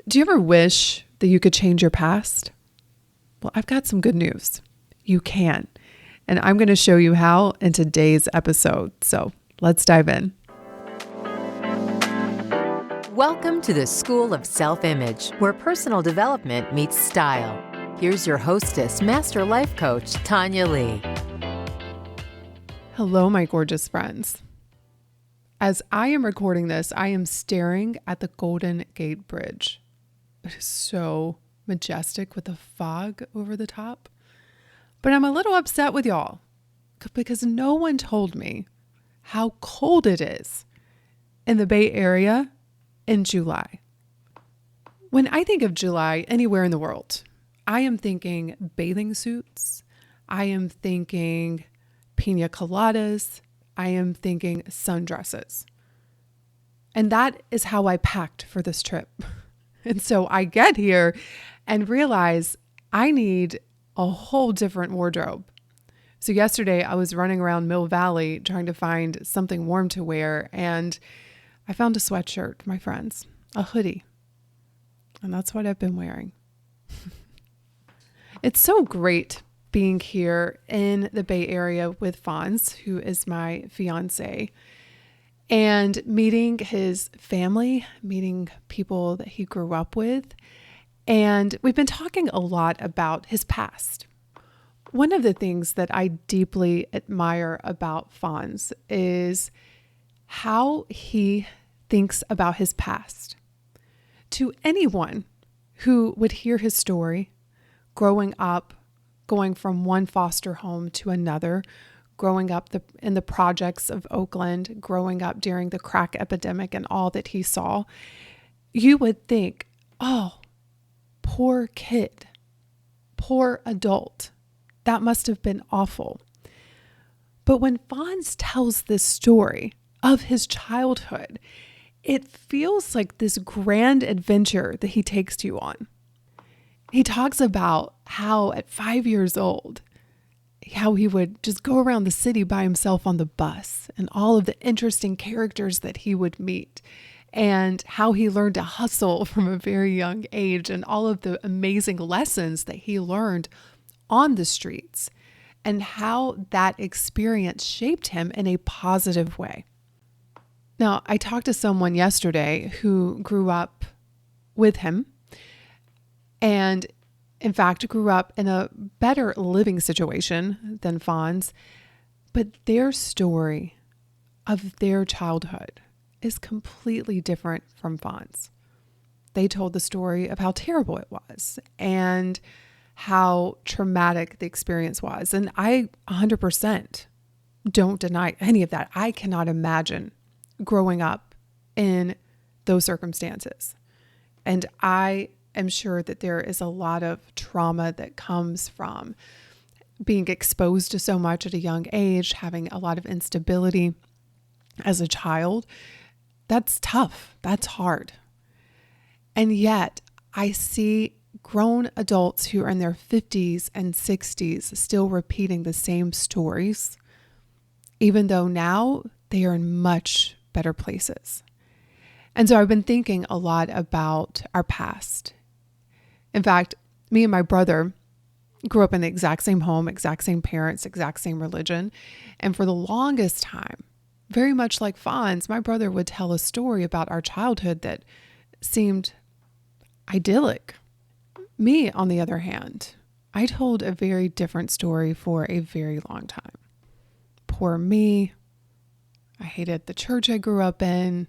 Do you ever wish that you could change your past? Well, I've got some good news. You can. And I'm going to show you how in today's episode. So let's dive in. Welcome to the School of Self-Image, where personal development meets style. Here's your hostess, Master Life Coach, Tonya Leigh. Hello, my gorgeous friends. As I am recording this, I am staring at the Golden Gate Bridge. It is so majestic with the fog over the top. But I'm a little upset with y'all because no one told me how cold it is in the Bay Area in July. When I think of July anywhere in the world, I am thinking bathing suits. I am thinking pina coladas. I am thinking sundresses. And that is how I packed for this trip. And so I get here and realize I need a whole different wardrobe. So yesterday I was running around Mill Valley trying to find something warm to wear, and I found a sweatshirt, my friends, a hoodie. And that's what I've been wearing. It's so great being here in the Bay Area with Fonz, who is my fiancé, and meeting his family, meeting people that he grew up with. And we've been talking a lot about his past. One of the things that I deeply admire about Fonz is how he thinks about his past. To anyone who would hear his story, growing up, going from one foster home to another, growing up in the projects of Oakland, growing up during the crack epidemic and all that he saw, you would think, oh, poor kid, poor adult. That must have been awful. But when Fonz tells this story of his childhood, it feels like this grand adventure that he takes you on. He talks about how at 5 years old, how he would just go around the city by himself on the bus and all of the interesting characters that he would meet, and how he learned to hustle from a very young age and all of the amazing lessons that he learned on the streets, and how that experience shaped him in a positive way. Now, I talked to someone yesterday who grew up with him and in fact, grew up in a better living situation than Fonz, but their story of their childhood is completely different from Fonz. They told the story of how terrible it was and how traumatic the experience was. And I 100% don't deny any of that. I cannot imagine growing up in those circumstances. And I am sure that there is a lot of trauma that comes from being exposed to so much at a young age, having a lot of instability as a child. That's tough. That's hard. And yet I see grown adults who are in their 50s and 60s still repeating the same stories, even though now they are in much better places. And so I've been thinking a lot about our past. In fact, me and my brother grew up in the exact same home, exact same parents, exact same religion. And for the longest time, very much like Fonz, my brother would tell a story about our childhood that seemed idyllic. Me, on the other hand, I told a very different story for a very long time. Poor me. I hated the church I grew up in.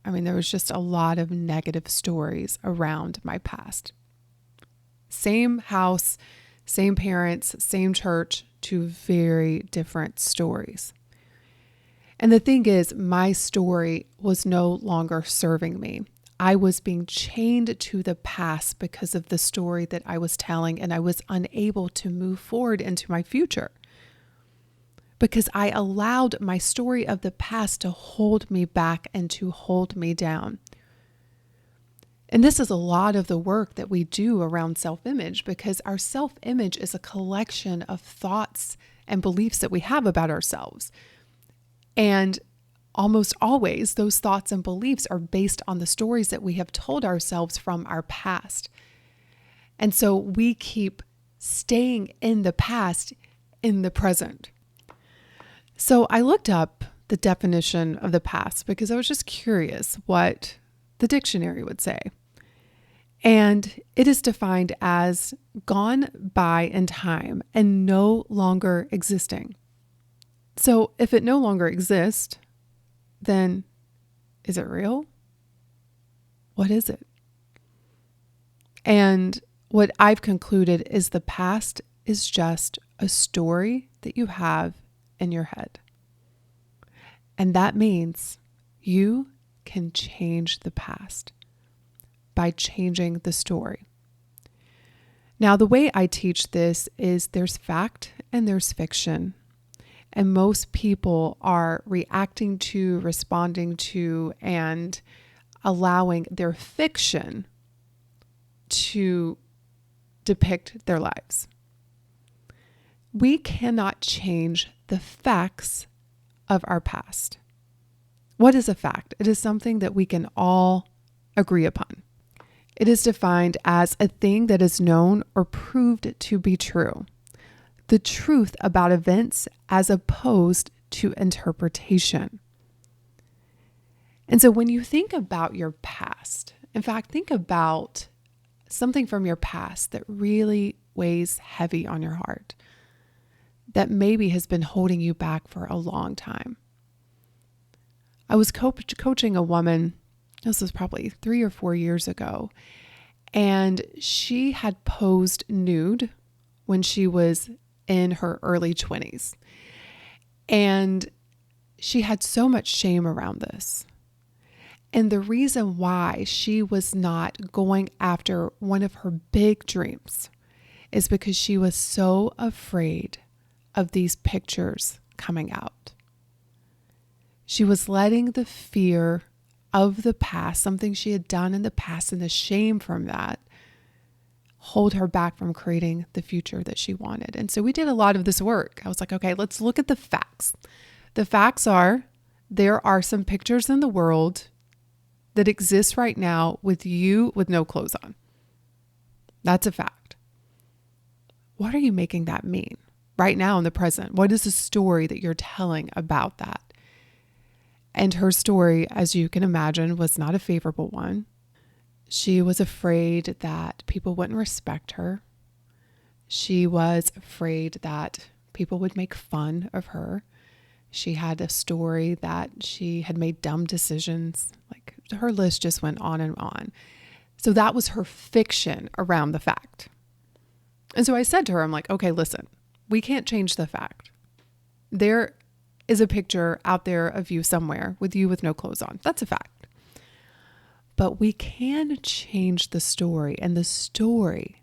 I mean, there was just a lot of negative stories around my past. Same house, same parents, same church, two very different stories. And the thing is, my story was no longer serving me. I was being chained to the past because of the story that I was telling, and I was unable to move forward into my future because I allowed my story of the past to hold me back and to hold me down. And this is a lot of the work that we do around self-image, because our self-image is a collection of thoughts and beliefs that we have about ourselves. And almost always those thoughts and beliefs are based on the stories that we have told ourselves from our past. And so we keep staying in the past in the present. So I looked up the definition of the past because I was just curious what the dictionary would say. And it is defined as gone by in time and no longer existing. So if it no longer exists, then is it real? What is it? And what I've concluded is the past is just a story that you have in your head. And that means you can change the past by changing the story. Now, the way I teach this is there's fact and there's fiction. And most people are reacting to, responding to, and allowing their fiction to depict their lives. We cannot change the facts of our past. What is a fact? It is something that we can all agree upon. It is defined as a thing that is known or proved to be true. The truth about events as opposed to interpretation. And so when you think about your past, in fact, think about something from your past that really weighs heavy on your heart, that maybe has been holding you back for a long time. I was coaching a woman, this was probably 3 or 4 years ago, and she had posed nude when she was in her early 20s. And she had so much shame around this. And the reason why she was not going after one of her big dreams is because she was so afraid of these pictures coming out. She was letting the fear of the past, something she had done in the past, and the shame from that hold her back from creating the future that she wanted. And so we did a lot of this work. I was like, okay, let's look at the facts. The facts are there are some pictures in the world that exist right now with you with no clothes on. That's a fact. What are you making that mean right now in the present? What is the story that you're telling about that? And her story, as you can imagine, was not a favorable one. She was afraid that people wouldn't respect her. She was afraid that people would make fun of her. She had a story that she had made dumb decisions. Like her list just went on and on. So that was her fiction around the fact. And so I said to her, I'm like, okay, listen, we can't change the fact. There is a picture out there of you somewhere with you with no clothes on. That's a fact. But we can change the story, and the story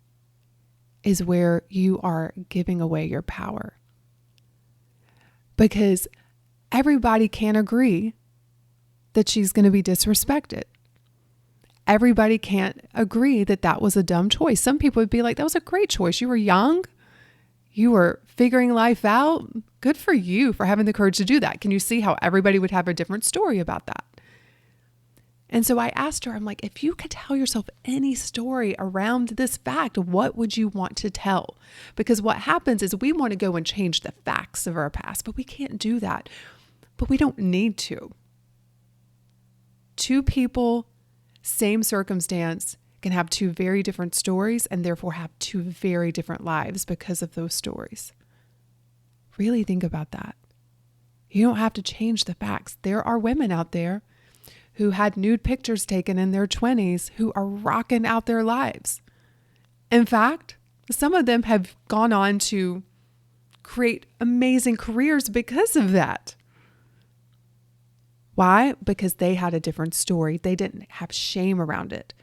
is where you are giving away your power. Because everybody can't agree that she's going to be disrespected. Everybody can't agree that that was a dumb choice. Some people would be like, that was a great choice. You were young. You were figuring life out. Good for you for having the courage to do that. Can you see how everybody would have a different story about that? And so I asked her, I'm like, if you could tell yourself any story around this fact, what would you want to tell? Because what happens is we want to go and change the facts of our past, but we can't do that. But we don't need to. Two people, same circumstance, can have two very different stories and therefore have two very different lives because of those stories. Really think about that. You don't have to change the facts. There are women out there who had nude pictures taken in their 20s who are rocking out their lives. In fact, some of them have gone on to create amazing careers because of that. Why? Because they had a different story. They didn't have shame around it.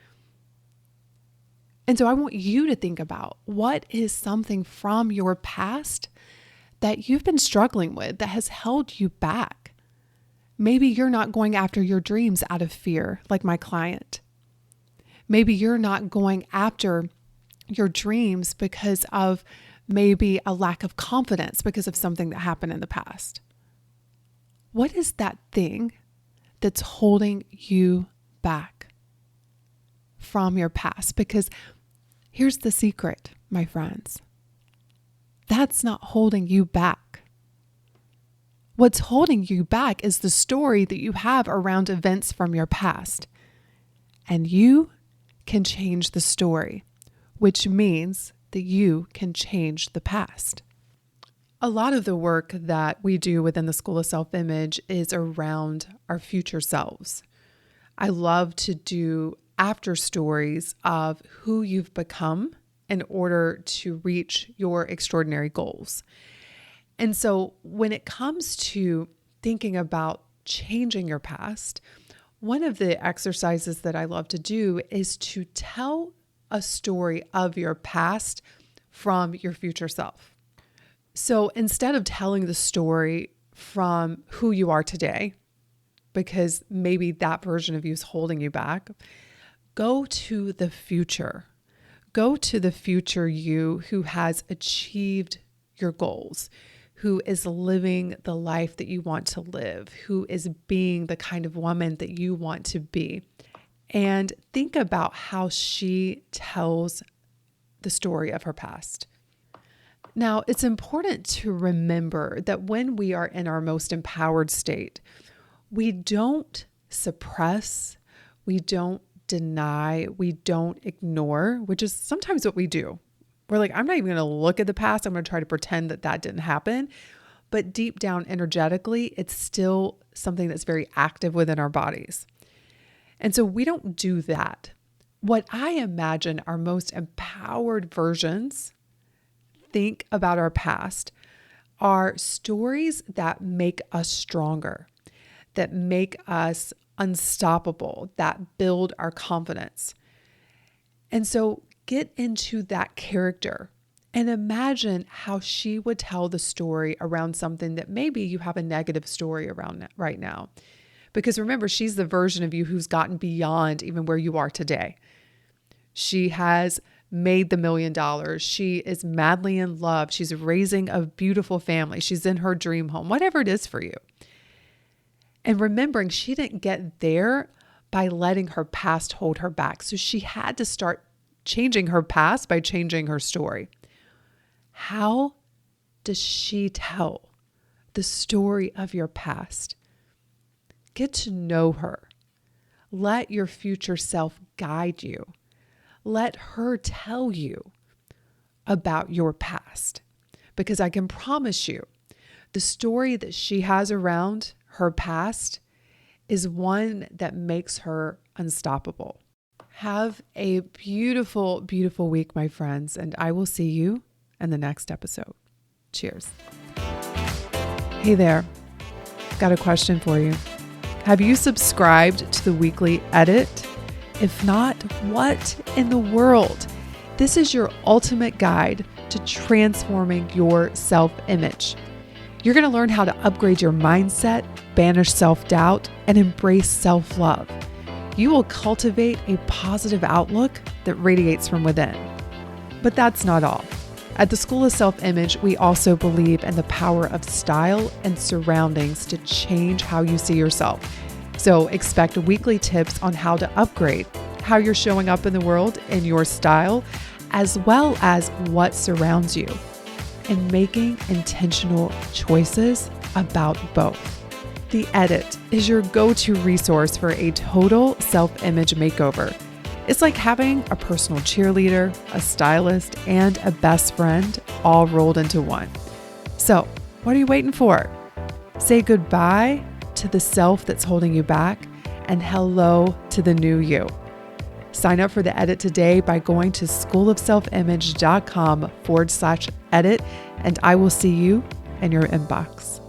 And so I want you to think about what is something from your past that you've been struggling with that has held you back. Maybe you're not going after your dreams out of fear, like my client. Maybe you're not going after your dreams because of maybe a lack of confidence because of something that happened in the past. What is that thing that's holding you back from your past? Because here's the secret, my friends. That's not holding you back. What's holding you back is the story that you have around events from your past. And you can change the story, which means that you can change the past. A lot of the work that we do within the School of Self-Image is around our future selves. I love to do after stories of who you've become in order to reach your extraordinary goals. And so when it comes to thinking about changing your past, one of the exercises that I love to do is to tell a story of your past from your future self. So instead of telling the story from who you are today, because maybe that version of you is holding you back, go to the future. Go to the future you who has achieved your goals, who is living the life that you want to live, who is being the kind of woman that you want to be. And think about how she tells the story of her past. Now, it's important to remember that when we are in our most empowered state, we don't suppress, we don't deny, we don't ignore, which is sometimes what we do. We're like, I'm not even going to look at the past. I'm going to try to pretend that that didn't happen. But deep down energetically, it's still something that's very active within our bodies. And so we don't do that. What I imagine our most empowered versions think about our past are stories that make us stronger, that make us unstoppable, that build our confidence. And so get into that character and imagine how she would tell the story around something that maybe you have a negative story around right now. Because remember, she's the version of you who's gotten beyond even where you are today. She has made the $1 million. She is madly in love. She's raising a beautiful family. She's in her dream home, whatever it is for you. And remembering she didn't get there by letting her past hold her back. So she had to start changing her past by changing her story. How does she tell the story of your past? Get to know her. Let your future self guide you. Let her tell you about your past. Because I can promise you, the story that she has around her past is one that makes her unstoppable. Have a beautiful, beautiful week, my friends, and I will see you in the next episode. Cheers. Hey there. Got a question for you. Have you subscribed to the weekly edit? If not, what in the world? This is your ultimate guide to transforming your self-image. You're going to learn how to upgrade your mindset, banish self-doubt, and embrace self-love. You will cultivate a positive outlook that radiates from within. But that's not all. At the School of Self-Image, we also believe in the power of style and surroundings to change how you see yourself. So expect weekly tips on how to upgrade how you're showing up in the world in your style, as well as what surrounds you, and making intentional choices about both. The Edit is your go-to resource for a total self-image makeover. It's like having a personal cheerleader, a stylist, and a best friend all rolled into one. So, what are you waiting for? Say goodbye to the self that's holding you back and hello to the new you. Sign up for the Edit today by going to schoolofselfimage.com/edit, and I will see you in your inbox.